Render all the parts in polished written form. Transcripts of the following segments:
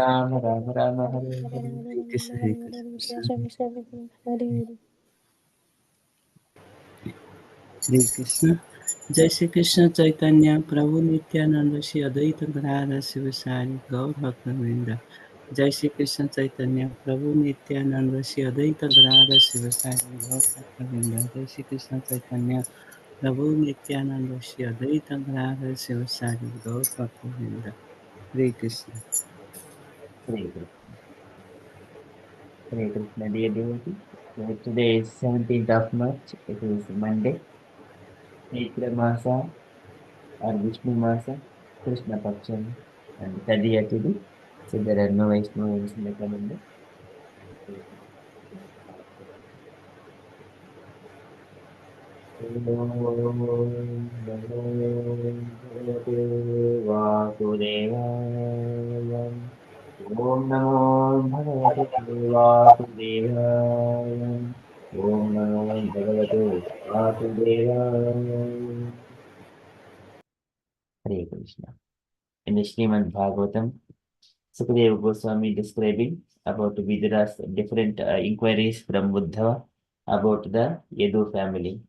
Ram Ram Ram Hare Hare. Hare Krishna Hare Krishna. Hare Krishna. Jai Shri Krishna Chaitanya Prabhu Nityananda Shri Advaita Gadadhar Sivasari Gaur Bhaktivinoda. Jai Shri Krishna Chaitanya Prabhu Nityananda Shri Advaita Gadadhar Sivasari Gaur Bhaktivinoda. Jai Shri Krishna Chaitanya Prabhu Nityananda Shri Advaita Gadadhar Sivasari Gaur Bhaktivinoda. Hare Krishna. Hare Krishna. Hare Krishna, dear devotee. So today is 17th of March. It is Monday. Chaitra Masa or Vishnu Masa, Krishna Paksham, and Tadiya Tithi. So there are no Vaishnavas in the calendar. Om Namo Bhagavate Vasudevaya. Om Namo Bhagavate Vasudevaya. Om Namo Bhagavate Vasudevaya. Hare Krishna. In the Srimad Bhagavatam, Sukadeva Goswami describing about Vidura's different inquiries from Buddha about the Yadu family.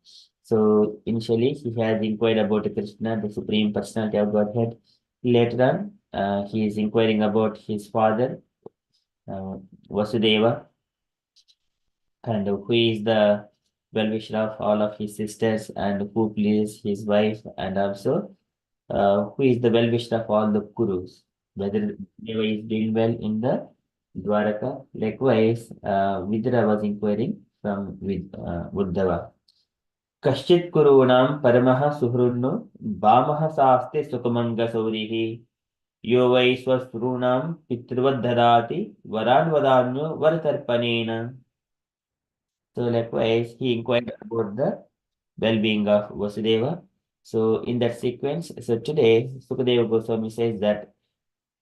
So initially he has inquired about Krishna, the Supreme Personality of Godhead. Later on, he is inquiring about his father, uh, Vasudeva, and who is the well-wisher of all of his sisters and who pleases his wife, and also who is the well-wisher of all the Kurus, whether Deva is doing well in the Dwaraka. Likewise, Vidura was inquiring from Uddhava. Kaschit kurunam paramaha suhrunno bamaha saste sukamanga saurihi yo vai swasrunam pitrvadharati varan vadanyo varatarpanena. So likewise, he inquired about the well-being of Vasudeva. So in that sequence, so today Sukadeva Goswami says that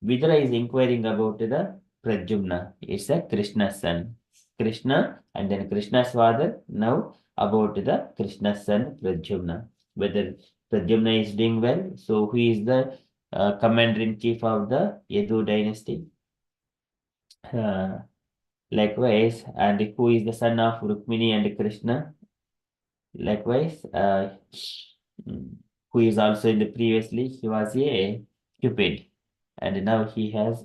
Vidura is inquiring about the Pradyumna. It's a Krishna's son. Krishna and then Krishna's father. Now about the Krishna's son Pradyumna. Whether Pradyumna is doing well. So who is the commander-in-chief of the Yadu dynasty? Likewise, and who is the son of Rukmini and Krishna? Likewise, who is also in the previously, he was a Cupid, and now he has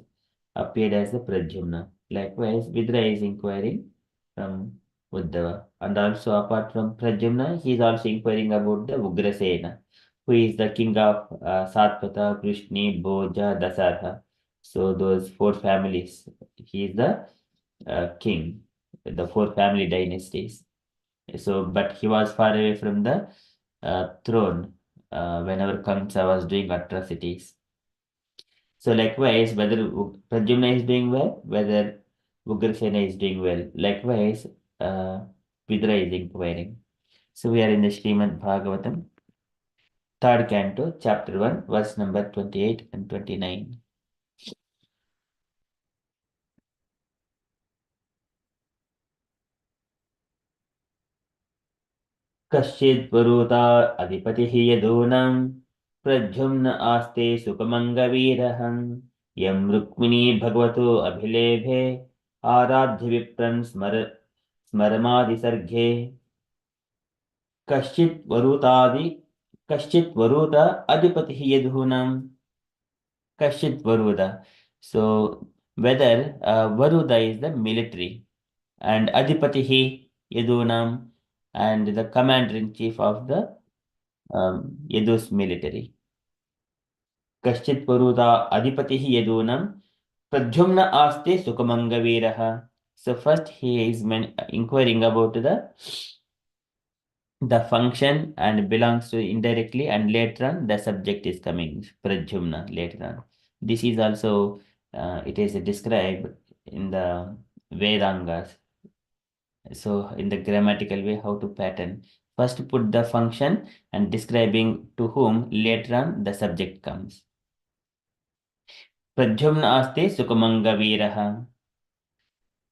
appeared as a Pradyumna. Likewise, Vidra is inquiring from Uddhava. And also, apart from Pradyumna, he is also inquiring about the Ugrasena, who is the king of Satpata, Krishni, Bhoja, Dasarha. So, those four families, he is the king, the four family dynasties. So, but he was far away from the throne whenever Kamsa was doing atrocities. So, likewise, whether Pradyumna is doing well, whether Ugrasena is doing well, likewise, Vidura is inquiring. So, we are in the Srimad Bhagavatam, third canto, chapter 1, verse number 28 and 29. कश्चिद्वरुता अधिपतिः यदूनां Pradyumna आस्ते सुखमङ्गवीरहं यं रुक्मिणी भगवतो अभिलेभे आराध्य विप्रन् स्मरमादिसर्गे कश्चित् वरुता अधिपतिः यदूनां कश्चित् वरुदा. So whether Varuda is the military and Adipatihi Yadunam and the commander-in-chief of the Yadu's military. Kaschit Varuda Adipatihi Yadunam Pradyumna Aste Sukamangaviraha. So first he is inquiring about the function and belongs to indirectly, and later on the subject is coming Pradyumna later on. This is also it is described in the Vedangas. So in the grammatical way, how to pattern. First put the function and describing to whom, later on the subject comes. Pradyumna aste Sukamanga Viraha.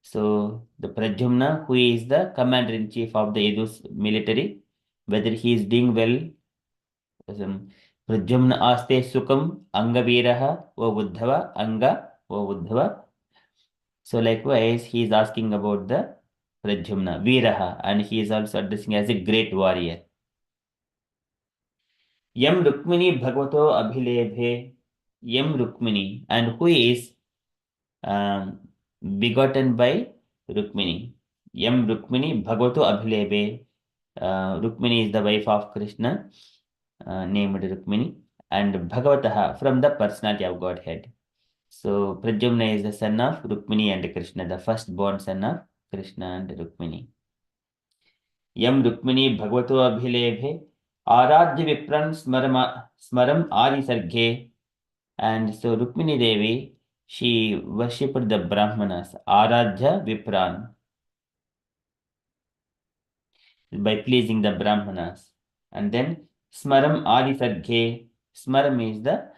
So the Pradyumna, who is the commander-in-chief of the Yadu's military, whether he is doing well. Pradyumna aste Sukam Anga Viraha wa Uddhava Anga O Uddhava. So likewise, he is asking about the Pradyumna, Veeraha, and he is also addressing as a great warrior. Yam Rukmini Bhagavato Abhilebhe, Yam Rukmini, and who is um, begotten by Rukmini. Yam Rukmini Bhagavato Abhilebhe. Rukmini is the wife of Krishna, named Rukmini, and Bhagavataha from the personality of Godhead. So Pradyumna is the son of Rukmini and Krishna, the firstborn son of Krishna and Rukmini. Yam Rukmini Bhagavato Abhilebhe Aradhya Vipran Smaram Adi Sarghe. And so Rukmini Devi, she worshipped the Brahmanas, Aradhya Vipran, by pleasing the Brahmanas. And then Smaram Adi Sarghe, Smaram is the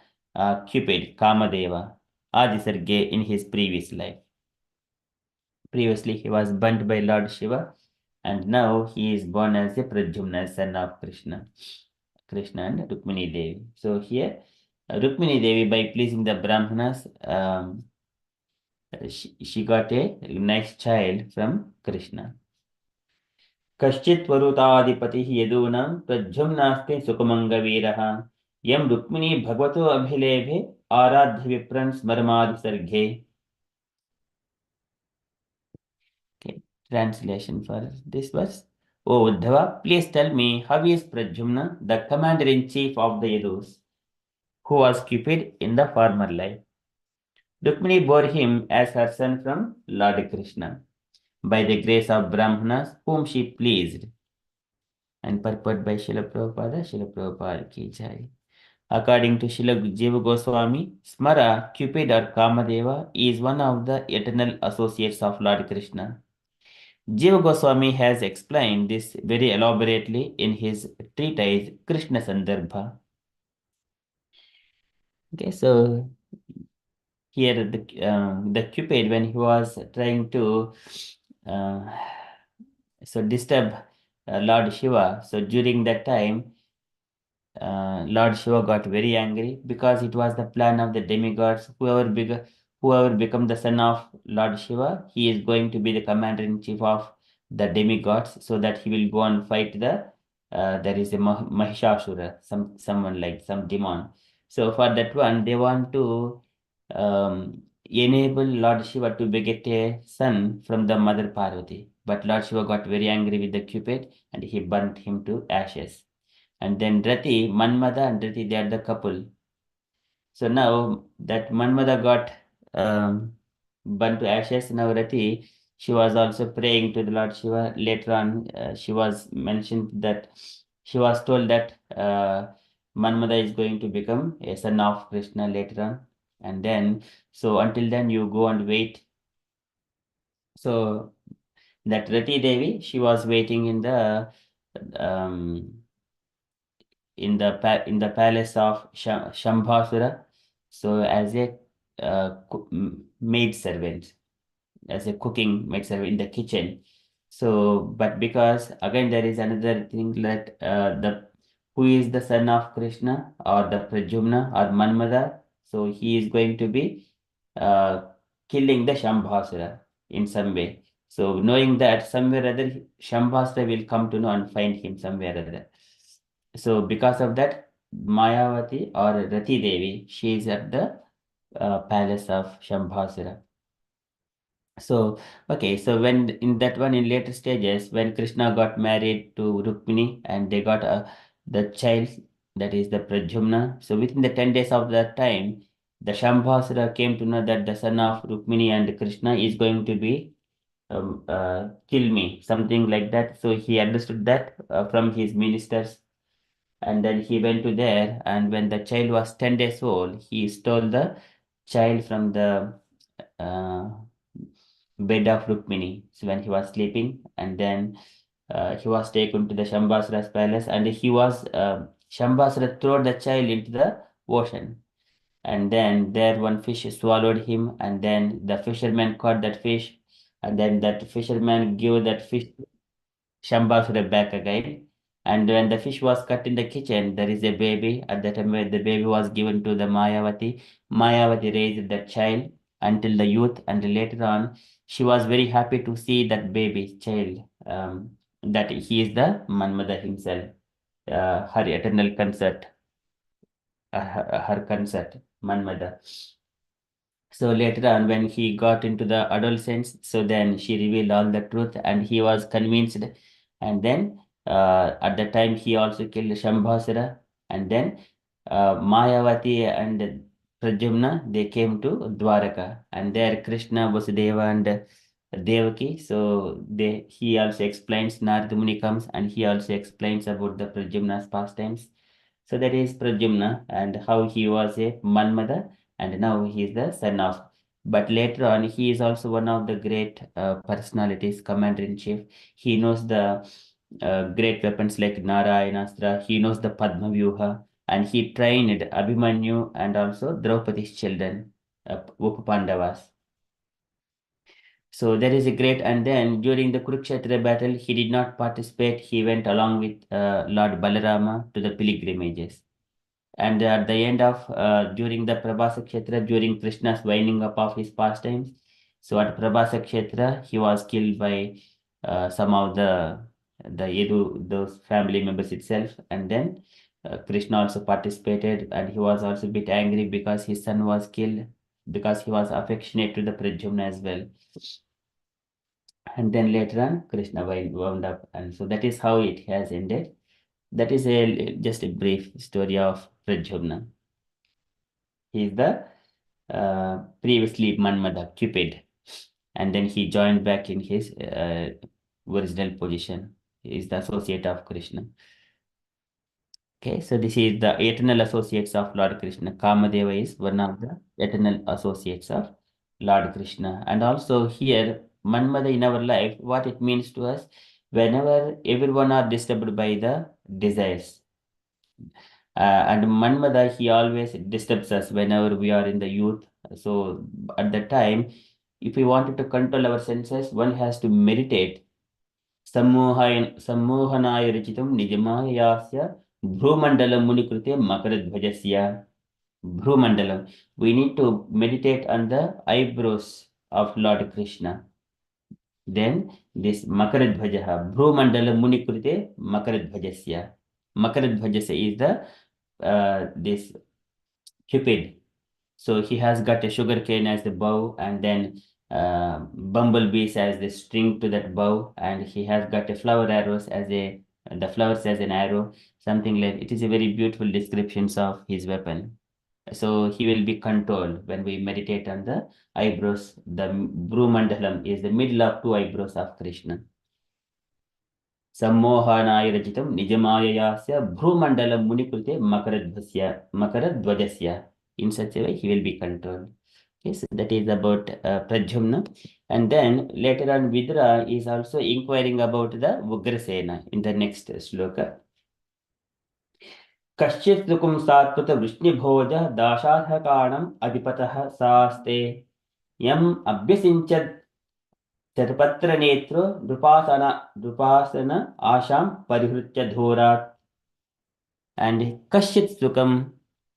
Cupid, Kamadeva, Adi Sarghe in his previous life. Previously, he was burnt by Lord Shiva, and now he is born as a Pradyumna, son of Krishna. Krishna and Rukmini Devi. So here, Rukmini Devi, by pleasing the Brahmanas, she got a nice child from Krishna. Kaschit Varutadipati Yadunam Pradyumnaste Sukamanga Yam Rukmini Bhagavato Abhilebhe Aradhya Vipran Smarmadi Sarghe. Okay, translation for this verse. O Uddhava, please tell me, how is Pradyumna, the commander-in-chief of the Yadus, who was Cupid in the former life? Rukmini bore him as her son from Lord Krishna, by the grace of Brahmanas, whom she pleased. And purport by Srila Prabhupada ki jai. According to Srila Jiva Goswami, Smara, Cupid or Kamadeva, is one of the eternal associates of Lord Krishna. Jiva Goswami has explained this very elaborately in his treatise Krishna Sandarbha. Okay, so here the Cupid, when he was trying to disturb Lord Shiva, so during that time, Lord Shiva got very angry because it was the plan of the demigods. Whoever become the son of Lord Shiva, he is going to be the commander-in-chief of the demigods, so that he will go and fight there is a Mahishasura, someone like some demon. So for that one, they want to enable Lord Shiva to beget a son from the mother Parvati. But Lord Shiva got very angry with the Cupid and he burnt him to ashes. And then Rati, Manmada and Rati, they are the couple. So now that Manmada got burnt to ashes, now Rati, she was also praying to the Lord Shiva. Later on, she was mentioned that she was told that Manmada is going to become a son of Krishna later on. And then, so until then, you go and wait. So that Rati Devi, she was waiting in the um, in the palace of Shambhasura, so as a maid servant, as a cooking maid servant in the kitchen. So, but because again there is another thing that the who is the son of Krishna or the Pradyumna or Manmada, so he is going to be uh, killing the Shambhasura in some way. So knowing that somewhere or other Shambhasura will come to know and find him somewhere or other. So because of that, Mayavati or Rati Devi, she is at the palace of Shambhasura. So, okay, so when in that one in later stages, when Krishna got married to Rukmini and they got the child, that is the Pradyumna. So within the 10 days of that time, the Shambhasura came to know that the son of Rukmini and Krishna is going to be kill me, something like that. So he understood that from his ministers, and then he went to there, and when the child was 10 days old, he stole the child from the uh, bed of Rukmini, so when he was sleeping, and then he was taken to the Shambhasura's palace, and Shambhasura threw the child into the ocean, and then there one fish swallowed him, and then the fisherman caught that fish, and then that fisherman gave that fish Shambhasura back again. And when the fish was cut in the kitchen, there is a baby. At that time, when the baby was given to the Mayavati, Mayavati raised that child, until the youth, and later on, she was very happy to see that baby child, that he is the Manmada himself, her eternal consort, her consort, Manmada. So later on, when he got into the adolescence, so then she revealed all the truth, and he was convinced. And then at the time, he also killed Shambhasura. And then Mayavati and Pradyumna, they came to Dwaraka, and there Krishna, Vasudeva, and Devaki. So he also explains, Narada Muni comes, and he also explains about the Pradyumna's pastimes. So that is Pradyumna and how he was a Manmada, and now he is the son of. But later on, he is also one of the great personalities, commander in chief. He knows the great weapons like Narayanastra. He knows the Padma Vyuha, and he trained Abhimanyu and also Draupadi's children, Upapandavas. So there is a great, and then during the Kurukshetra battle, he did not participate. He went along with Lord Balarama to the pilgrimages. And at the end of, during the Prabhasa Kshetra, during Krishna's winding up of his pastimes, so at Prabhasa Kshetra, he was killed by some of the Yadu, those family members itself. And then Krishna also participated, and he was also a bit angry because his son was killed, because he was affectionate to the Pradyumna as well. And then later on, Krishna wound up, and so that is how it has ended. That is just a brief story of Pradyumna. He is the previously Manmada, Cupid, and then he joined back in his original position. He is the associate of Krishna. Okay, so this is the eternal associates of Lord Krishna. Kamadeva is one of the eternal associates of Lord Krishna. And also here, Manmada in our life, what it means to us, whenever everyone are disturbed by the desires. And Manmada, he always disturbs us whenever we are in the youth. So at the time, if we wanted to control our senses, one has to meditate. Sammohanaaya rachitam nijamayasya bhrumandalam munikrute makaradhvajasya. Bhrumandalam. We need to meditate on the eyebrows of Lord Krishna. Then this makaradhvajaha, bhrumandalam munikrute makaradhvajasya. Makaradhvajasya is the this Cupid. So he has got a sugar cane as the bow, and then bumblebees as the string to that bow, and he has got a flower arrows as the flowers as an arrow, something like it is a very beautiful descriptions of his weapon. So he will be controlled when we meditate on the eyebrows. The Bhrumandalam is the middle of two eyebrows of Krishna. Sammohanaaya rajitam nijamayayasya bhrumandalam munikrute makaradhvajasya. In such a way, he will be controlled. Okay, so that is about Pradyumna. And then later on, Vidra is also inquiring about the Ugrasena in the next sloka. Kaschit lukum satpata vrishnibhoja dashathakaanam adipatah saste yam abhyasinchad Tatpatra netro drupasana asham parihritya dhorat, and kashit sukam,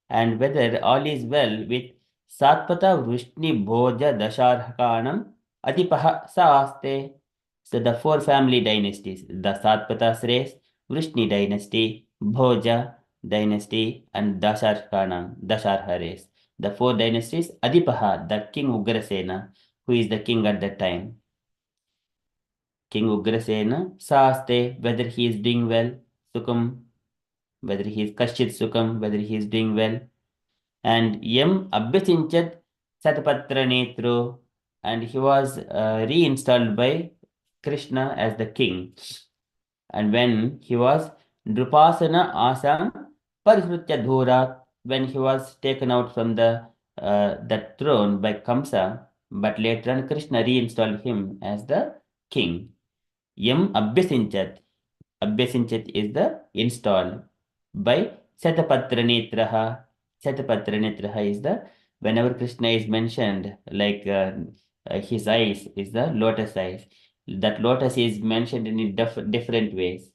and whether all is well with Satpata Vrishni Bhoja Dasharhakanam Adipaha Saaste. So the four family dynasties, the Satpata race, Vrishni dynasty, Bhoja dynasty, and Dasharha race. The four dynasties, Adipaha, the king Ugrasena, who is the king at that time. King Ugrasena, Saaste, whether he is doing well, Sukam, whether he is Kashchit Sukam, whether he is doing well, and Yam Abhyasinchat Satapatra Netro, and he was reinstalled by Krishna as the king. And when he was Drupasana Asam Parihritya Dhura, when he was taken out from the throne by Kamsa, but later on Krishna reinstalled him as the king. Yam Abhyasinchat. Abhyasinchat is the install by Satapatra Netraha. Satapatra Netraha is the, whenever Krishna is mentioned, like his eyes is the lotus eyes. That lotus is mentioned in different ways,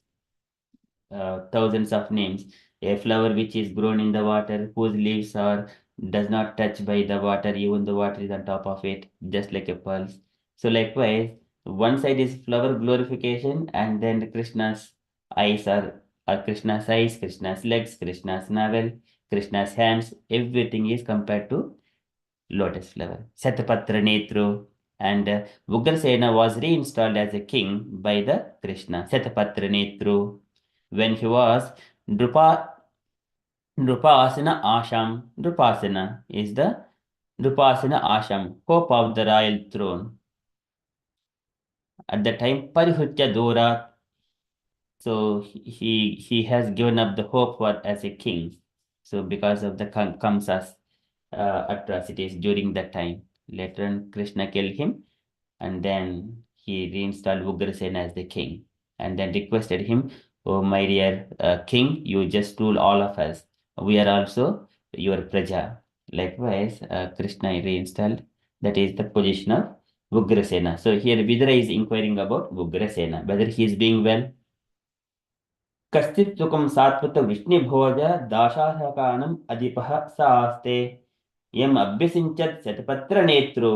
thousands of names. A flower which is grown in the water, whose leaves are does not touch by the water, even the water is on top of it, just like a pulse. So likewise, one side is flower glorification, and then Krishna's eyes are Krishna's eyes, Krishna's legs, Krishna's navel, Krishna's hands, everything is compared to lotus flower. Satapatra Netru, and Ugrasena was reinstalled as a king by the Krishna. Satapatra Netru, when he was Drupasana Asham. Drupasana is the Drupasana Asham, hope of the royal throne. At the time, Parihutya Dora, so he has given up the hope for as a king. So because of the Kamsa's atrocities during that time, later on Krishna killed him, and then he reinstalled Ugrasena as the king, and then requested him, "Oh my dear king, you just rule all of us. We are also your praja." Likewise, Krishna reinstalled. That is the position of Ugrasena. So here Vidura is inquiring about Ugrasena, whether he is doing well. कश्चित् सुखं सात्वत विष्णुभोज दाशाहकानम् अधिपः स आस्ते यम् अभ्यसिञ्चत् शतपत्रनेत्रो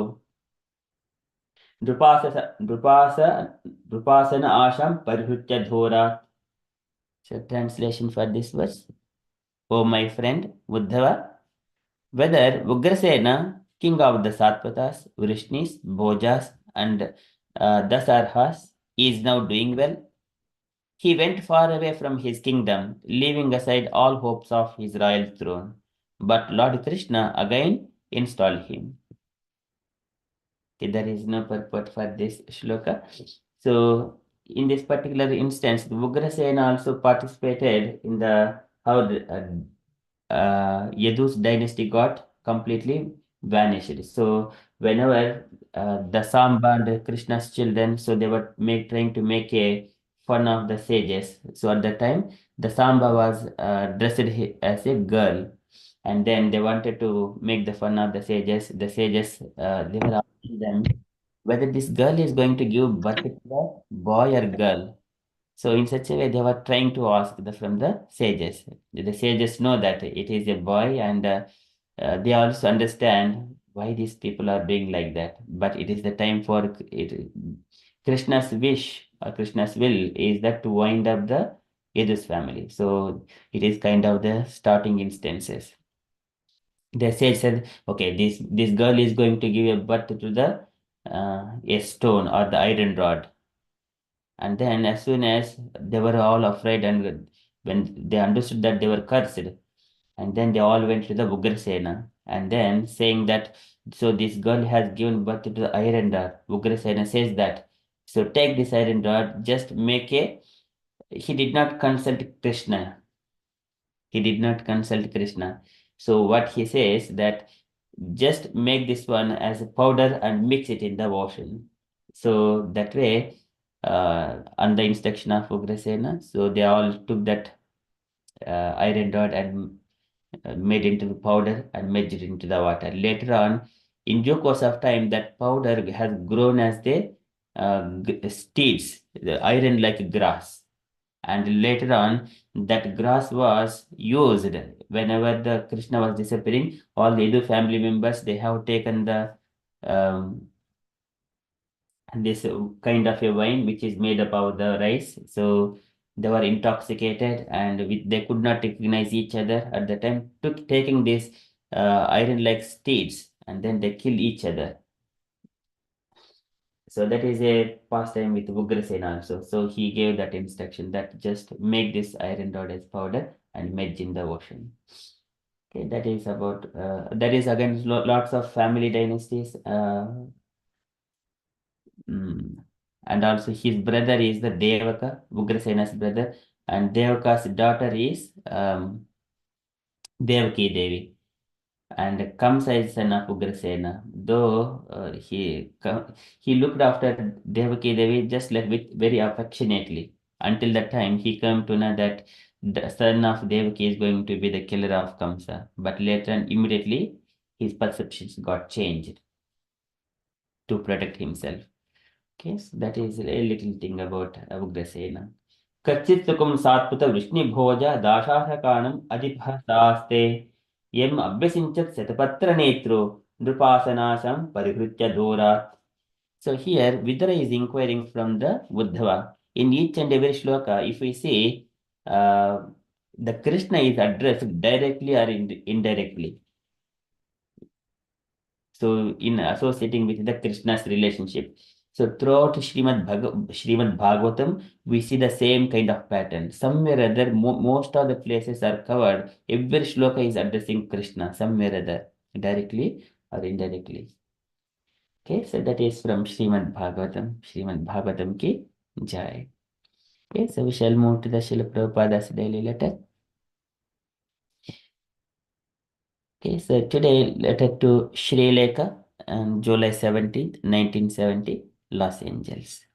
नृपास नृपास नृपासन आशम परिहृत्य धोरा. So translation for this verse: O my friend Uddhava, whether Ugrasena, king of the Satpatas, Vrishnis, Bhojas, and Dasarhas, is now doing well. He went far away from his kingdom, leaving aside all hopes of his royal throne. But Lord Krishna again installed him. Okay, there is no purport for this shloka. So, in this particular instance, Ugrasena also participated in the how Yadu's dynasty got completely vanished. So, whenever the Samba and Krishna's children, so they were trying to make a fun of the sages. So, at that time, the Samba was dressed as a girl, and then they wanted to make the fun of the sages. The sages, they were asking them whether this girl is going to give birth to a boy or girl. So in such a way, they were trying to ask from the sages. The sages know that it is a boy, and they also understand why these people are doing like that. But it is the time for it. Krishna's wish or Krishna's will is that to wind up the Yadus family. So it is kind of the starting instances. The sage said, okay, this girl is going to give a birth to the a stone or the iron rod. And then as soon as they were all afraid, and when they understood that they were cursed, and then they all went to the Ugrasena, and then saying that, so this girl has given birth to the iron rod. Ugrasena says that, so take this iron rod, just make a, he did not consult Krishna. He did not consult Krishna. So what he says that just make this one as a powder and mix it in the ocean. So that way, on the instruction of Ugrasena, so they all took that iron rod and made into the powder and merged it into the water. Later on, in due course of time, that powder has grown as the steeds, the iron like grass. And later on, that grass was used whenever the Krishna was disappearing. All the Yadu family members, they have taken the this kind of a wine which is made up of the rice. So they were intoxicated, and they could not recognize each other at the time. Taking this iron like steeds, and then they kill each other. So that is a pastime with Ugrasena also. So he gave that instruction that just make this iron rod as powder and merge in the ocean. Okay, that is about, that is again lots of family dynasties. And also his brother is the Devaka, Ugrasena's brother, and Devaka's daughter is Devaki Devi. And Kamsa is son of Ugrasena. Though he looked after Devaki Devi just like with very affectionately. Until that time, he came to know that the son of Devaki is going to be the killer of Kamsa. But later on, immediately, his perceptions got changed to protect himself. Okay, so that is a little thing about Ugrasena. Kachit sukum satputa Vrishni bhoja dashaha kanam adipha saste Yem abhyasinchat satapatra netro nrupasanasam parihritya dorat. So here Vidura is inquiring from the Uddhava. In each and every shloka, if we see the Krishna is addressed directly or indirectly. So in associating with the Krishna's relationship. So throughout Srimad Bhagavatam, we see the same kind of pattern. Somewhere or other, most of the places are covered. Every shloka is addressing Krishna somewhere or other, directly or indirectly. Okay, so that is from Srimad Bhagavatam. Srimad Bhagavatam ki jai. Okay, so we shall move to the Srila Prabhupada's daily letter. Okay, so today letter to Sri Lanka on July 17th, 1970, Los Angeles.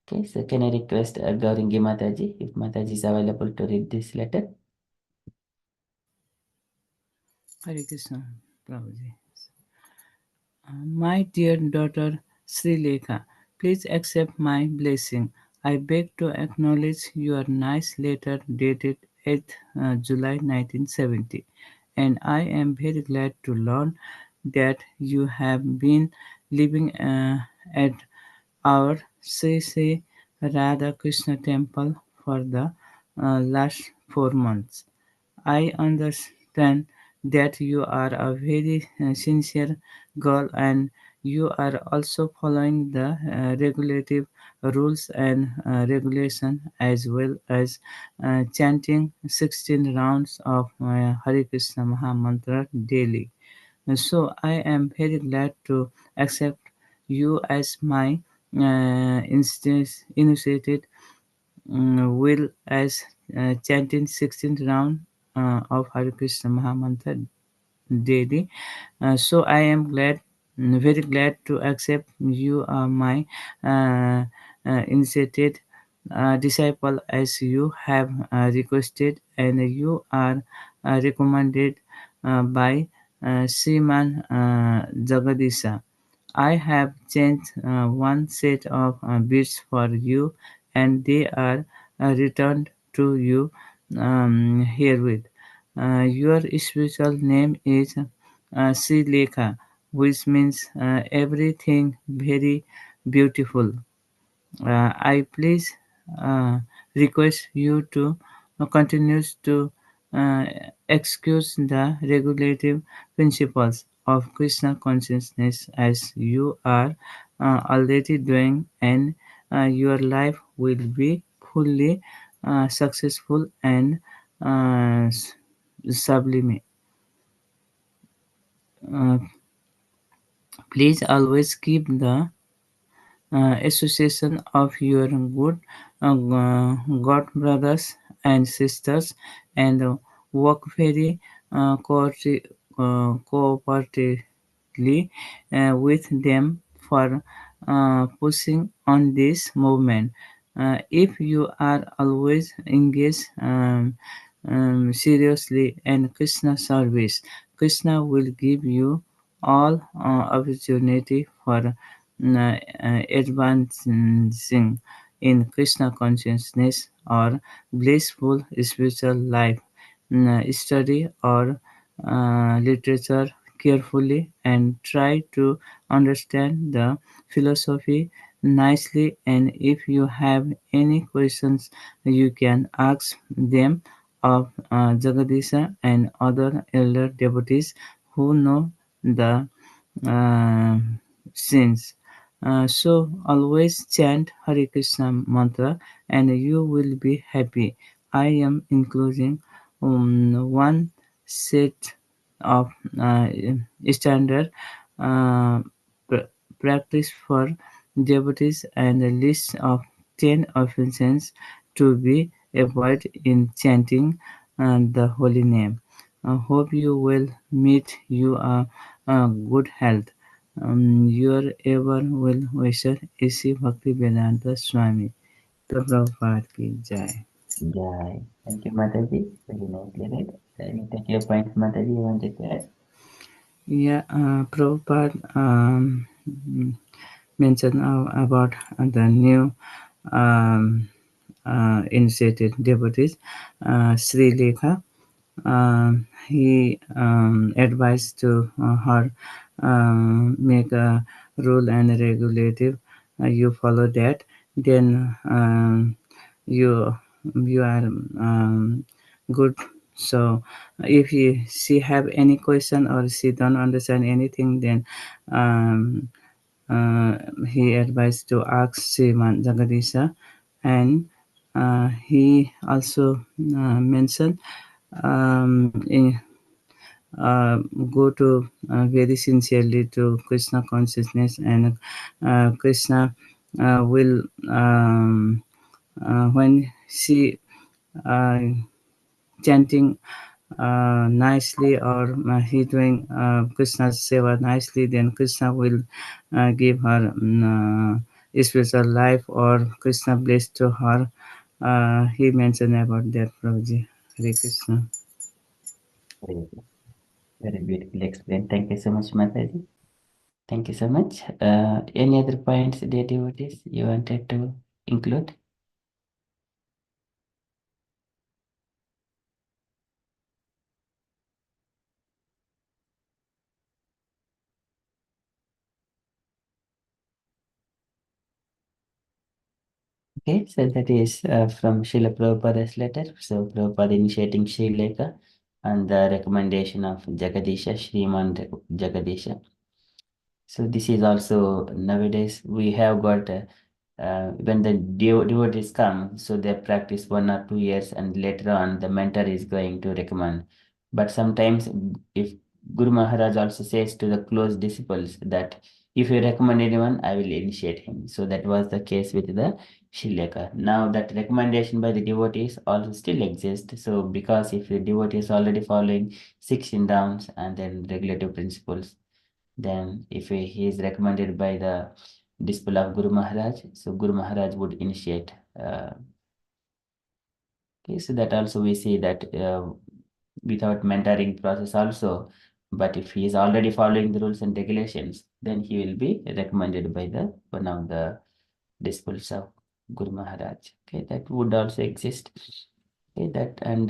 Okay, so can I request Gauringi Mataji, if Mataji is available to read this letter? Hare Krishna, Prabhuji. My dear daughter Sri Lekha, please accept my blessing. I beg to acknowledge your nice letter dated 8th July 1970, and I am very glad to learn that you have been living at our Sri Sri Radha Krishna temple for the last 4 months. I understand that you are a very sincere girl and you are also following the regulative rules and regulation as well as chanting 16 rounds of Hare Krishna Maha Mantra daily. So I am very glad to accept you as my initiated will as chanting 16th round of Hare Krishna Mahamantra daily. So I am glad, very glad to accept you are my uh, initiated disciple as you have requested and you are recommended by Sriman Jagadisha. I have changed one set of beads for you, and they are returned to you herewith. Your spiritual name is Sri Lekha, which means everything very beautiful. I please uh, request you to continue to uh, excuse the regulative principles of Krishna consciousness as you are already doing, and your life will be fully successful and sublime. Uh, Please always keep the association of your good god brothers and sisters and work very cooperatively with them for pushing on this movement. If you are always engaged seriously in Krishna service, Krishna will give you all opportunity for advancing in Krishna consciousness or blissful spiritual life. Study or literature carefully and try to understand the philosophy nicely, and if you have any questions you can ask them of Jagadisha and other elder devotees who know the uh, sins. So always chant Hare Krishna mantra and you will be happy. I am including one set of standard uh, pr- practice for devotees and a list of 10 offenses to be avoided in chanting the holy name. I hope you will meet you good health. Your ever will wisher इसी भक्ति वेदांत स्वामी प्रभुपाद की जय. Jai. Thank you, Mataji. Very nicely read. Any take your points, Mataji, you wanted to add? Yeah, Prabhupada mentioned about the new um, initiated devotees, Sri Lekha. he advised to her, make a rule and a regulative. You follow that, then you you are good. So if she have any question or she don't understand anything, then um, he advised to ask Sriman Jagadisha, and he also mentioned, in, go to very sincerely to Krishna consciousness, and Krishna will, when she uh, chanting nicely, or he doing Krishna's seva nicely, then Krishna will give her spiritual life, or Krishna blessed to her. He mentioned about that, Prabhuji. Hare Krishna. Very, very beautifully explained. Thank you so much, Mataji. Thank you so much. Any other points, dear devotees, you wanted to include? Okay, so that is from Srila Prabhupada's letter. So Prabhupada initiating Sri Lekha and the recommendation of Jagadisha, Sriman Jagadisha. So this is also nowadays we have got when the devotees come, so they practice 1 or 2 years, and later on the mentor is going to recommend. But sometimes if Guru Maharaj also says to the close disciples that if you recommend anyone, I will initiate him. So that was the case with the Shileka. Now that recommendation by the devotees also still exists. So because if the devotee is already following 16 rounds and then regulative principles, then if he is recommended by the disciple of Guru Maharaj, so Guru Maharaj would initiate. Okay, so that also we see that without mentoring process also, but if he is already following the rules and regulations, then he will be recommended by the one of the disciples of Guru Maharaj. Okay, that would also exist. Okay, that and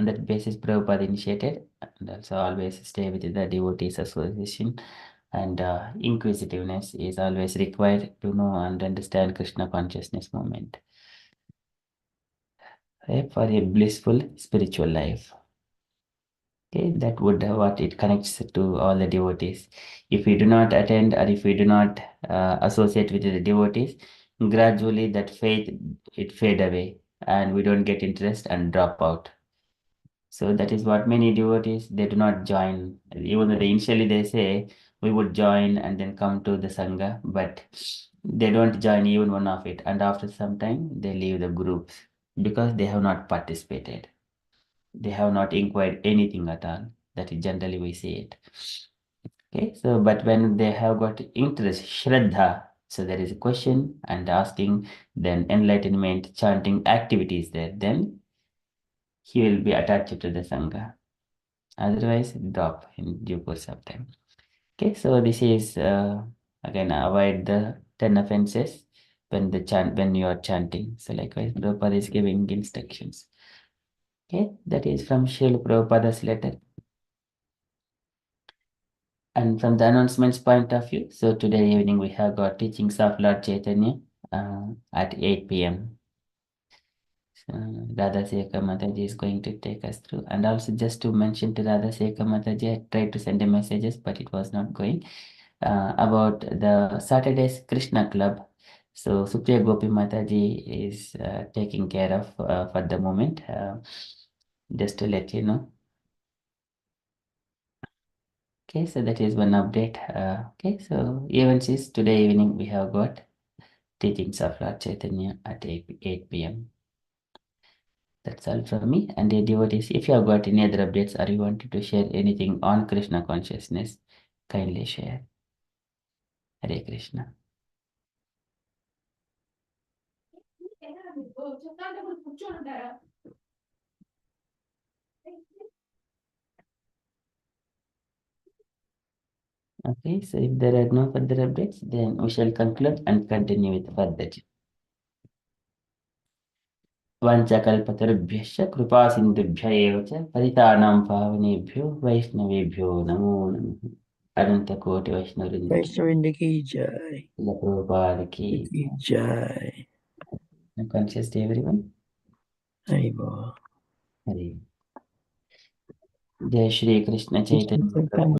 that basis Prabhupada initiated, and also always stay with the devotees association, and inquisitiveness is always required to know and understand Krishna consciousness movement, right, for a blissful spiritual life. Okay, that would what it connects to all the devotees. If we do not attend, or if we do not associate with the devotees, gradually that faith it fade away, and we don't get interest and drop out. So that is what many devotees they do not join. Even though initially they say we would join and then come to the sangha, but they don't join even one of it. And after some time they leave the groups because they have not participated. They have not inquired anything at all. That is generally we see it. Okay, so but when they have got interest, Shraddha, so there is a question and asking, then enlightenment, chanting activities there, then he will be attached to the Sangha. Otherwise, drop in due course of time. Okay, so this is again avoid the 10 offenses when you are chanting. So likewise, Prabhupada is giving instructions. Okay, that is from Srila Prabhupada's letter. And from the announcements point of view, so today evening we have got teachings of Lord Chaitanya at 8 p.m. Radha Sekha Mataji is going to take us through. And also just to mention to Radha Sekha Mataji, I tried to send a messages, but it was not going. About the Saturday's Krishna Club. So Supriya Gopi Mataji is taking care of for the moment. Just to let you know. Okay, so that is one update. Okay, so events is today evening we have got teachings of Lord Chaitanya at 8 p.m. That's all from me. And the devotees, if you have got any other updates or you wanted to share anything on Krishna consciousness, kindly share. Hare Krishna. Okay, so if there are no further updates, then we shall conclude and continue with further. वाञ्छाकल्पतरुभ्यश्च कृपासिन्धुभ्य एव च पतितानां पावनेभ्यो वैष्णवेभ्यो नमो नमः। अनन्तकोटिवैष्णववृन्द वैष्णविंद की जय श्रील प्रभुपाद की जय। conscious day everyone. हरि बोल। हरि जय श्री कृष्ण चैतन्य प्रभु